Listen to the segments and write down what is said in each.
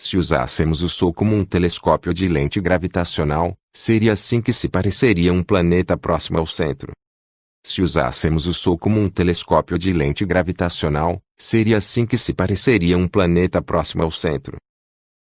Se usássemos o Sol como um telescópio de lente gravitacional, seria assim que se pareceria um planeta próximo ao centro. Se usássemos o Sol como um telescópio de lente gravitacional, seria assim que se pareceria um planeta próximo ao centro.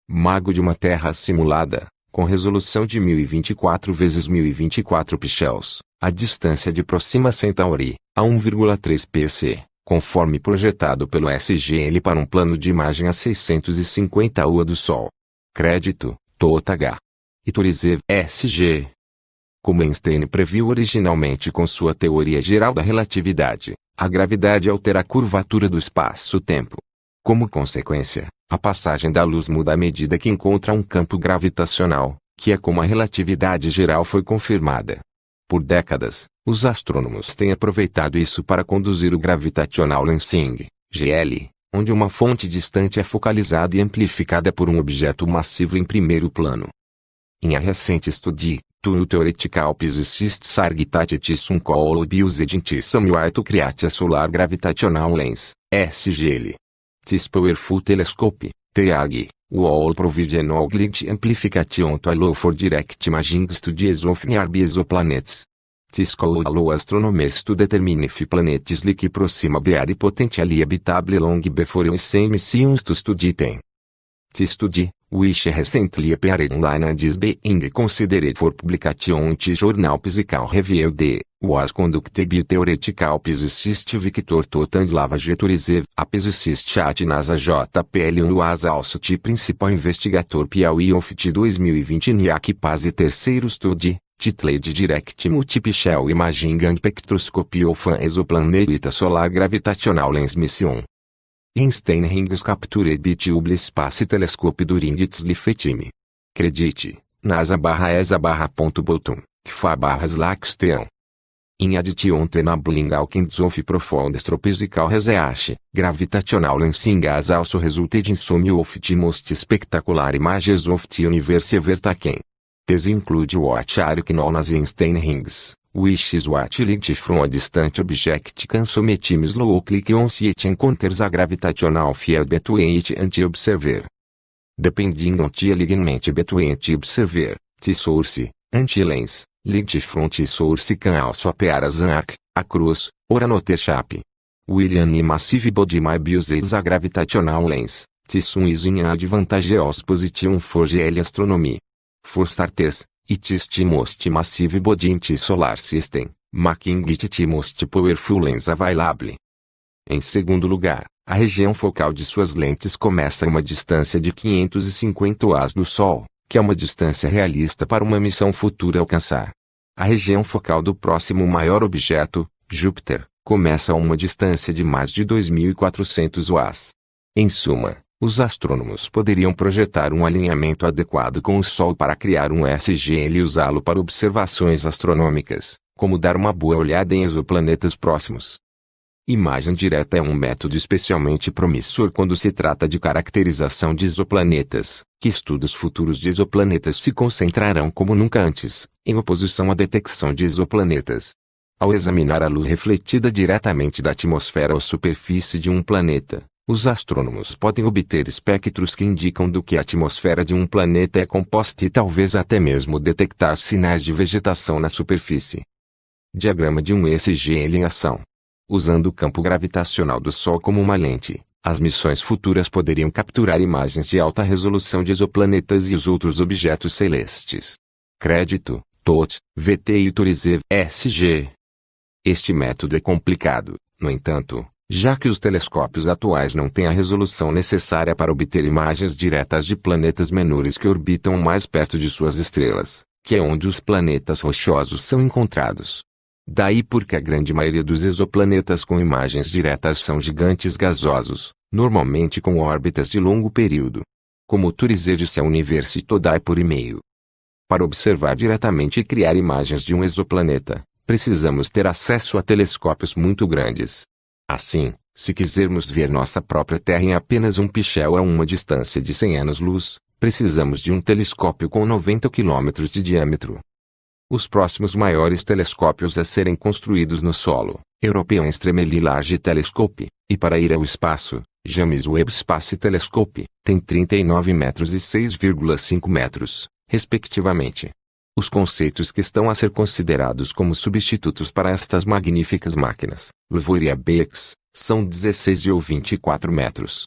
Mago de uma Terra simulada, com resolução de 1024 × 1024 pixels, a distância de Proxima Centauri, a 1,3 pc, conforme projetado pelo SGL para um plano de imagem a 650 UA do Sol. Crédito, TOTH. Iturizov, SG. Como Einstein previu originalmente com sua teoria geral da relatividade, a gravidade altera a curvatura do espaço-tempo. Como consequência, a passagem da luz muda à medida que encontra um campo gravitacional, que é como a relatividade geral foi confirmada. Por décadas, os astrônomos têm aproveitado isso para conduzir o Gravitational Lensing, GL, onde uma fonte distante é focalizada e amplificada por um objeto massivo em primeiro plano. Em a recente estudo, Two Theoretical Physicists Architected some Colloquial Used Somewhat to Create a Solar Gravitational Lens, SGL. This Powerful Telescope, TEAG, will provide an outlet amplification to allow for direct imaging studies of nearby exoplanets. This could allow astronomers to determine if planets like Proxima b are potentially habitable long before send missions to study them. This study, which recently appeared online and is being considered for publication in the journal Physical Review was conducted by theoretical physicist Victor Toth and Lavage Iturizov. A physicist at NASA JPL was also the principal investigator PI of the 2020 NIAC PASE terceiro study, titled Direct Multipixel Imaging and Spectroscopy of an Exoplanet with a Solar Gravitational Lens Mission. Einstein rings captured by the Hubble Space Telescope during its lifetime. Credit, NASA/ESA/.Bolton, KFA/Slackstein. In addition to enabling all kinds of profound astrophysical research, gravitational lensing has also resulted in some of the most spectacular images of the universe ever taken. These include what are known as Einstein rings, which is what light from a distant object can sometimes look like once it encounters a gravitational field between it and the observer. Depending on the alignment between the observer, the source, and the lens, light from the source can also appear as an arc, a cross, or another shape. William E. Massive Body might be used as a gravitational lens. This is an advantageous position for GL astronomy. For starters, it is the most massive body in the solar system, making it the most powerful lens available. Em segundo lugar, a região focal de suas lentes começa a uma distância de 550 UAs do Sol, que é uma distância realista para uma missão futura alcançar. A região focal do próximo maior objeto, Júpiter, começa a uma distância de mais de 2.400 UAs. Em suma, os astrônomos poderiam projetar um alinhamento adequado com o Sol para criar um SGL e usá-lo para observações astronômicas, como dar uma boa olhada em exoplanetas próximos. Imagem direta é um método especialmente promissor quando se trata de caracterização de exoplanetas, que estudos futuros de exoplanetas se concentrarão como nunca antes, em oposição à detecção de exoplanetas. Ao examinar a luz refletida diretamente da atmosfera ou superfície de um planeta, os astrônomos podem obter espectros que indicam do que a atmosfera de um planeta é composta e talvez até mesmo detectar sinais de vegetação na superfície. Diagrama de um SGL em ação. Usando o campo gravitacional do Sol como uma lente, as missões futuras poderiam capturar imagens de alta resolução de exoplanetas e os outros objetos celestes. Crédito, TOTH, VT e Iturizov, SG. Este método é complicado, no entanto, já que os telescópios atuais não têm a resolução necessária para obter imagens diretas de planetas menores que orbitam mais perto de suas estrelas, que é onde os planetas rochosos são encontrados. Daí porque a grande maioria dos exoplanetas com imagens diretas são gigantes gasosos, normalmente com órbitas de longo período. Como Iturizov disse à University Today por e-mail. Para observar diretamente e criar imagens de um exoplaneta, precisamos ter acesso a telescópios muito grandes. Assim, se quisermos ver nossa própria Terra em apenas um pixel a uma distância de 100 anos-luz, precisamos de um telescópio com 90 km de diâmetro. Os próximos maiores telescópios a serem construídos no solo, European Extremely Large Telescope, e para ir ao espaço, James Webb Space Telescope, tem 39 metros e 6,5 metros, respectivamente. Os conceitos que estão a ser considerados como substitutos para estas magníficas máquinas, Lavour e ABX, são 16 ou 24 metros.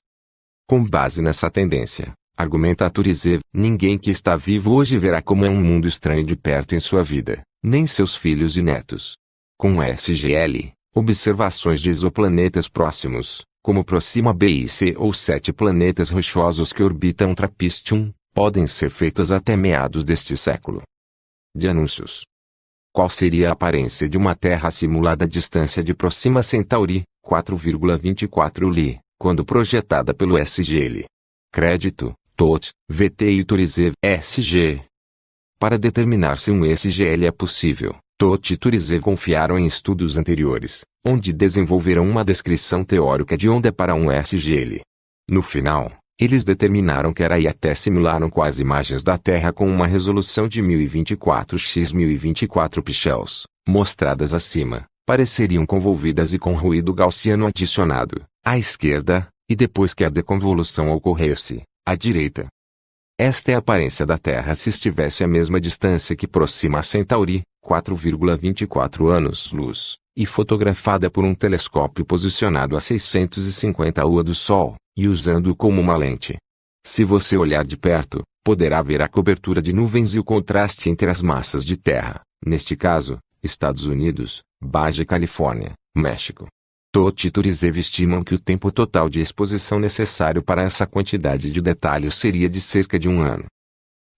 Com base nessa tendência, argumenta Turizev, ninguém que está vivo hoje verá como é um mundo estranho de perto em sua vida, nem seus filhos e netos. Com SGL, observações de exoplanetas próximos, como Proxima b e C ou 7 planetas rochosos que orbitam Trappist-1, podem ser feitas até meados deste século. De anúncios. Qual seria a aparência de uma Terra simulada à distância de Proxima Centauri, 4,24 Li, quando projetada pelo SGL? Crédito, TOT, VT e Turizev, SG. Para determinar se um SGL é possível, TOT e Turizev confiaram em estudos anteriores, onde desenvolveram uma descrição teórica de onda para um SGL. No final, eles determinaram que era e até simularam com as imagens da Terra com uma resolução de 1024x1024 pixels, mostradas acima, pareceriam convolvidas e com ruído gaussiano adicionado, à esquerda, e depois que a deconvolução ocorresse, à direita. Esta é a aparência da Terra se estivesse à mesma distância que Proxima Centauri, 4,24 anos-luz, e fotografada por um telescópio posicionado a 650 UA do Sol, e usando-o como uma lente. Se você olhar de perto, poderá ver a cobertura de nuvens e o contraste entre as massas de terra, neste caso, Estados Unidos, Baja Califórnia, México. TOT e Turizev estimam que o tempo total de exposição necessário para essa quantidade de detalhes seria de cerca de um ano.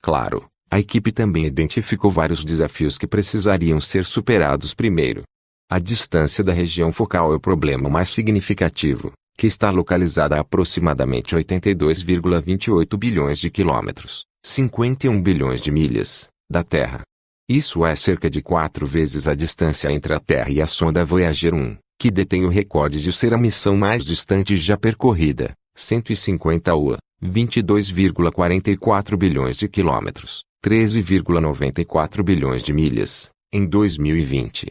Claro, a equipe também identificou vários desafios que precisariam ser superados primeiro. A distância da região focal é o problema mais significativo, que está localizada a aproximadamente 82,28 bilhões de quilômetros, 51 bilhões de milhas, da Terra. Isso é cerca de 4 vezes a distância entre a Terra e a sonda Voyager 1, que detém o recorde de ser a missão mais distante já percorrida, 150 UA, 22,44 bilhões de quilômetros, 13,94 bilhões de milhas, em 2020.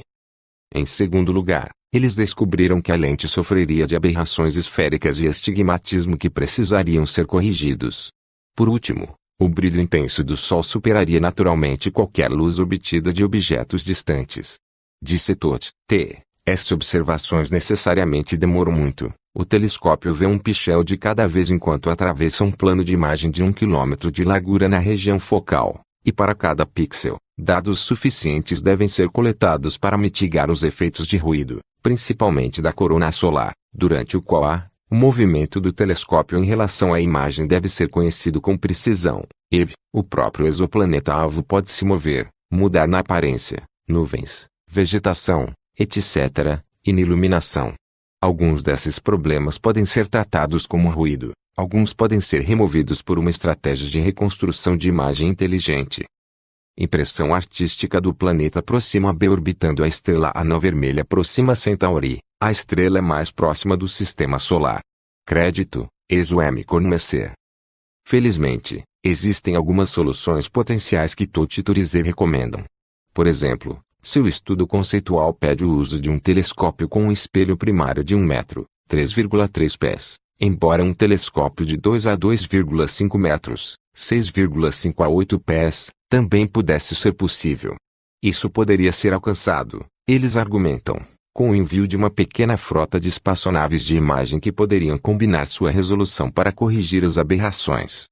Em segundo lugar, eles descobriram que a lente sofreria de aberrações esféricas e astigmatismo que precisariam ser corrigidos. Por último, o brilho intenso do Sol superaria naturalmente qualquer luz obtida de objetos distantes. Disse TOT. Essas observações necessariamente demoram muito. O telescópio vê um pixel de cada vez enquanto atravessa um plano de imagem de 1 km de largura na região focal, e para cada pixel, dados suficientes devem ser coletados para mitigar os efeitos de ruído, principalmente da corona solar, durante o qual o movimento do telescópio em relação à imagem deve ser conhecido com precisão. O próprio exoplaneta-alvo pode se mover, mudar na aparência, nuvens, vegetação, etc., e na iluminação. Alguns desses problemas podem ser tratados como ruído, alguns podem ser removidos por uma estratégia de reconstrução de imagem inteligente. Impressão artística do planeta Proxima b orbitando a estrela anã vermelha Proxima Centauri, a estrela mais próxima do Sistema Solar. Crédito, ExoM Conhecer. Felizmente, existem algumas soluções potenciais que TOT e Turizev recomendam. Por exemplo, seu estudo conceitual pede o uso de um telescópio com um espelho primário de 1 metro, 3,3 pés, embora um telescópio de 2 a 2,5 metros, 6,5 a 8 pés, também pudesse ser possível. Isso poderia ser alcançado, eles argumentam, com o envio de uma pequena frota de espaçonaves de imagem que poderiam combinar sua resolução para corrigir as aberrações.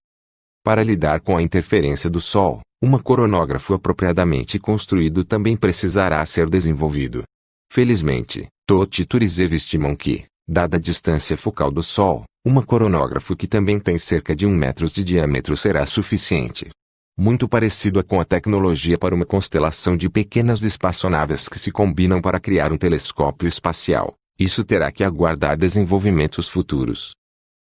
Para lidar com a interferência do Sol, um coronógrafo apropriadamente construído também precisará ser desenvolvido. Felizmente, TOT e Turizev estimam que, dada a distância focal do Sol, um coronógrafo que também tem cerca de 1 metro de diâmetro será suficiente. Muito parecido com a tecnologia para uma constelação de pequenas espaçonaves que se combinam para criar um telescópio espacial, isso terá que aguardar desenvolvimentos futuros.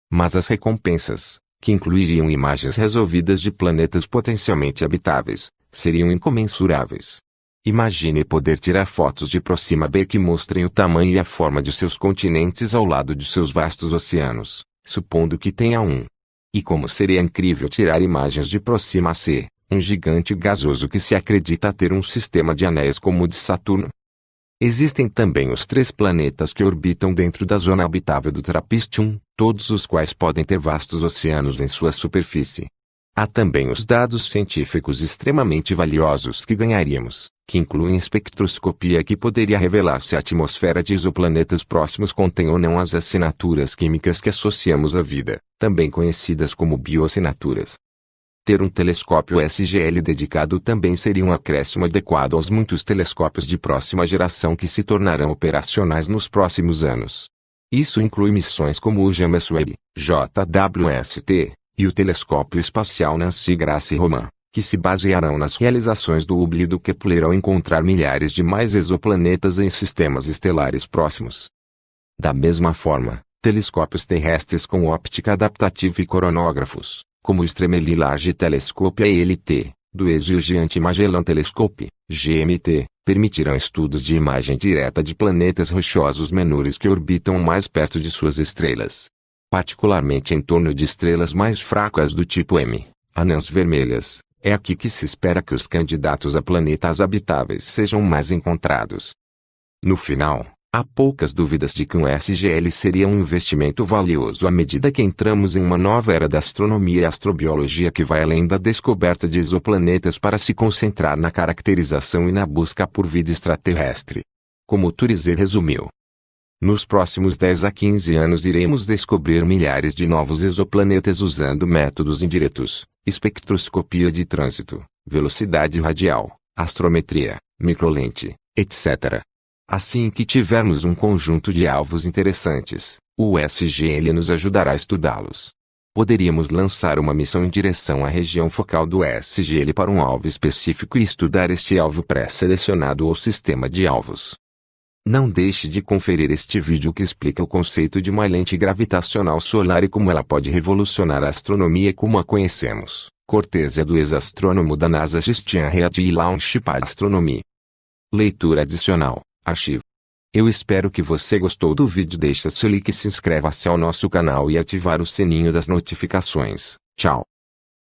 Mas as recompensas, que incluiriam imagens resolvidas de planetas potencialmente habitáveis, seriam incomensuráveis. Imagine poder tirar fotos de Proxima b que mostrem o tamanho e a forma de seus continentes ao lado de seus vastos oceanos, supondo que tenha um. E como seria incrível tirar imagens de Proxima c, um gigante gasoso que se acredita ter um sistema de anéis como o de Saturno. Existem também os 3 planetas que orbitam dentro da zona habitável do Trappist-1, todos os quais podem ter vastos oceanos em sua superfície. Há também os dados científicos extremamente valiosos que ganharíamos, que incluem espectroscopia que poderia revelar se a atmosfera de exoplanetas próximos contém ou não as assinaturas químicas que associamos à vida, também conhecidas como bioassinaturas. Ter um telescópio SGL dedicado também seria um acréscimo adequado aos muitos telescópios de próxima geração que se tornarão operacionais nos próximos anos. Isso inclui missões como o James Webb, JWST, e o telescópio espacial Nancy Grace Roman, que se basearão nas realizações do Hubble e do Kepler ao encontrar milhares de mais exoplanetas em sistemas estelares próximos. Da mesma forma, telescópios terrestres com óptica adaptativa e coronógrafos, como o Extremely Large Telescope ALT, do ESO e o Giant Magellan Telescope, GMT, permitirão estudos de imagem direta de planetas rochosos menores que orbitam mais perto de suas estrelas. Particularmente em torno de estrelas mais fracas do tipo M, anãs vermelhas, é aqui que se espera que os candidatos a planetas habitáveis sejam mais encontrados. No final, há poucas dúvidas de que um SGL seria um investimento valioso à medida que entramos em uma nova era da astronomia e astrobiologia que vai além da descoberta de exoplanetas para se concentrar na caracterização e na busca por vida extraterrestre. Como Turizer resumiu, nos próximos 10 a 15 anos iremos descobrir milhares de novos exoplanetas usando métodos indiretos, espectroscopia de trânsito, velocidade radial, astrometria, microlente, etc. Assim que tivermos um conjunto de alvos interessantes, o SGL nos ajudará a estudá-los. Poderíamos lançar uma missão em direção à região focal do SGL para um alvo específico e estudar este alvo pré-selecionado ou sistema de alvos. Não deixe de conferir este vídeo que explica o conceito de uma lente gravitacional solar e como ela pode revolucionar a astronomia como a conhecemos. Cortesia do ex-astrônomo da NASA Christian Reid e Launchpad Astronomy. Leitura adicional, arquivo. Eu espero que você gostou do vídeo. Deixe seu like e se inscreva-se ao nosso canal e ativar o sininho das notificações. Tchau.